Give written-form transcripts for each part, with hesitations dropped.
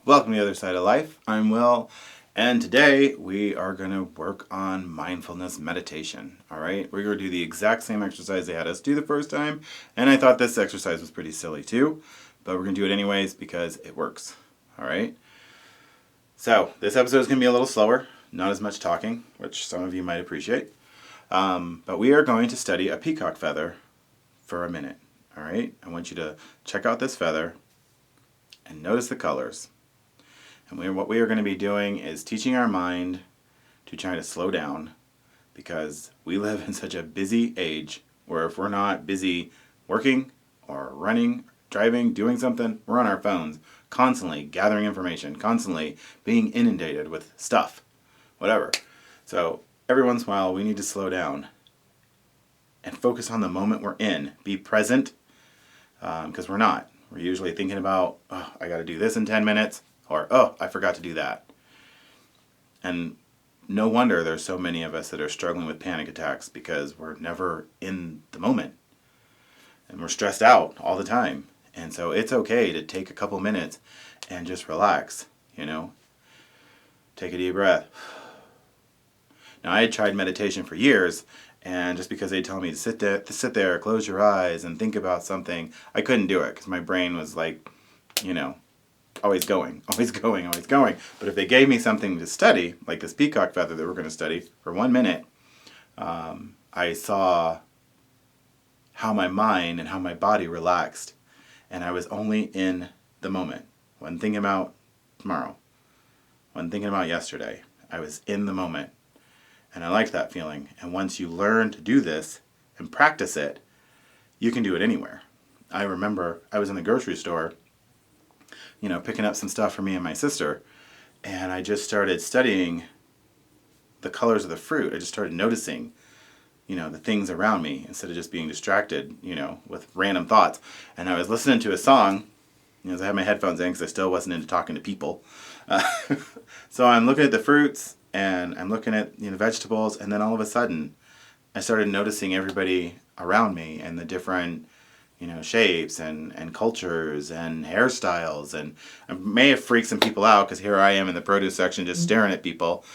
Welcome to the other side of life. I'm Will, and today we are going to work on mindfulness meditation. All right, we're going to do the exact same exercise they had us do the first time, and I thought this exercise was pretty silly too, but we're going to do it anyways because it works. All right, so this episode is going to be a little slower, not as much talking, which some of you might appreciate, but we are going to study a peacock feather for a minute. All right, I want you to check out this feather and notice the colors. And what we are going to be doing is teaching our mind to try to slow down, because we live in such a busy age where if we're not busy working or running, driving, doing something, we're on our phones, constantly gathering information, constantly being inundated with stuff, whatever. So every once in a while we need to slow down and focus on the moment we're in. Be present, because we're not. We're usually thinking about, oh, I got to do this in 10 minutes, or, oh, I forgot to do that. And no wonder there's so many of us that are struggling with panic attacks, because we're never in the moment. And we're stressed out all the time. And so it's okay to take a couple minutes and just relax, Take a deep breath. Now, I had tried meditation for years, and just because they tell me to sit there, close your eyes, and think about something, I couldn't do it because my brain was like, always going. But if they gave me something to study, like this peacock feather that we're going to study for 1 minute, I saw how my mind and how my body relaxed, and I was only in the moment. Wasn't thinking about tomorrow. Wasn't thinking about yesterday. I was in the moment. And I liked that feeling. And once you learn to do this and practice it, you can do it anywhere. I remember I was in the grocery store, picking up some stuff for me and my sister, and I just started studying the colors of the fruit. I just started noticing, the things around me instead of just being distracted, with random thoughts. And I was listening to a song, as I had my headphones in because I still wasn't into talking to people. So I'm looking at the fruits, and I'm looking at vegetables, and then all of a sudden I started noticing everybody around me and the different shapes and cultures and hairstyles, and I may have freaked some people out because here I am in the produce section just staring at people,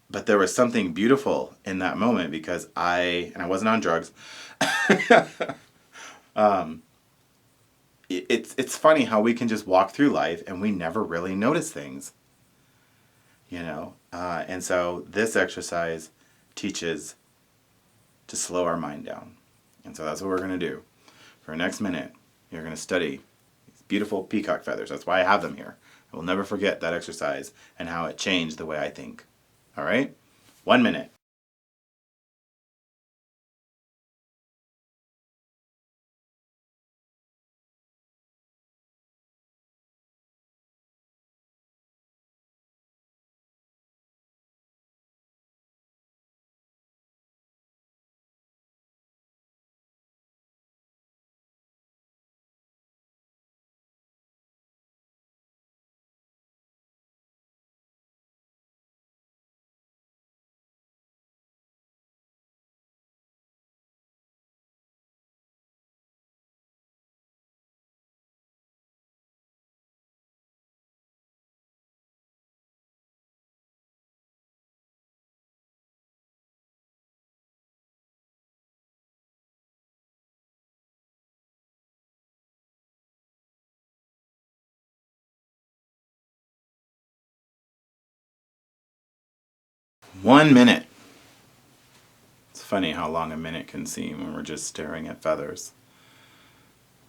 but there was something beautiful in that moment because I wasn't on drugs. It's funny how we can just walk through life and we never really notice things. And so this exercise teaches to slow our mind down. And so that's what we're going to do. For the next minute, you're going to study these beautiful peacock feathers. That's why I have them here. I will never forget that exercise and how it changed the way I think. All right? 1 minute. One minute. It's funny how long a minute can seem when we're just staring at feathers.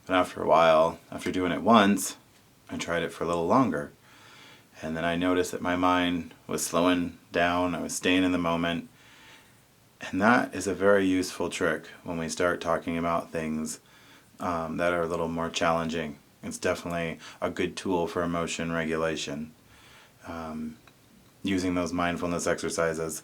But after a while, after doing it once, I tried it for a little longer. And then I noticed that my mind was slowing down, I was staying in the moment. And that is a very useful trick when we start talking about things that are a little more challenging. It's definitely a good tool for emotion regulation. Using those mindfulness exercises,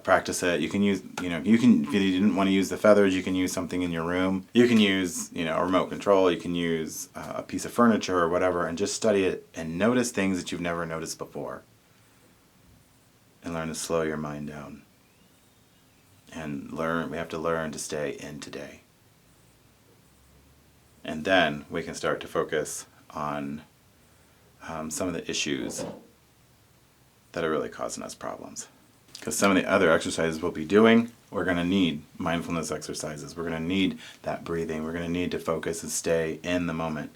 practice it. You can use, if you didn't want to use the feathers, you can use something in your room. You can use, a remote control. You can use a piece of furniture or whatever, and just study it and notice things that you've never noticed before. And learn to slow your mind down. And we have to learn to stay in today. And then we can start to focus on some of the issues that are really causing us problems. Because some of the other exercises we'll be doing, we're going to need mindfulness exercises. We're going to need that breathing. We're going to need to focus and stay in the moment.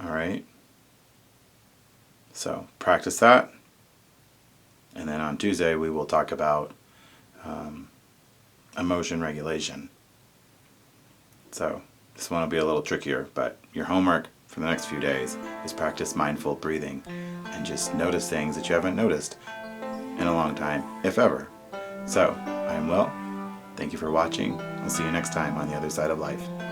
All right? So practice that. And then on Tuesday, we will talk about emotion regulation. So this one will be a little trickier, but your homework for the next few days is practice mindful breathing and just notice things that you haven't noticed in a long time, if ever. So, I'm Will. Thank you for watching. I'll see you next time on the other side of life.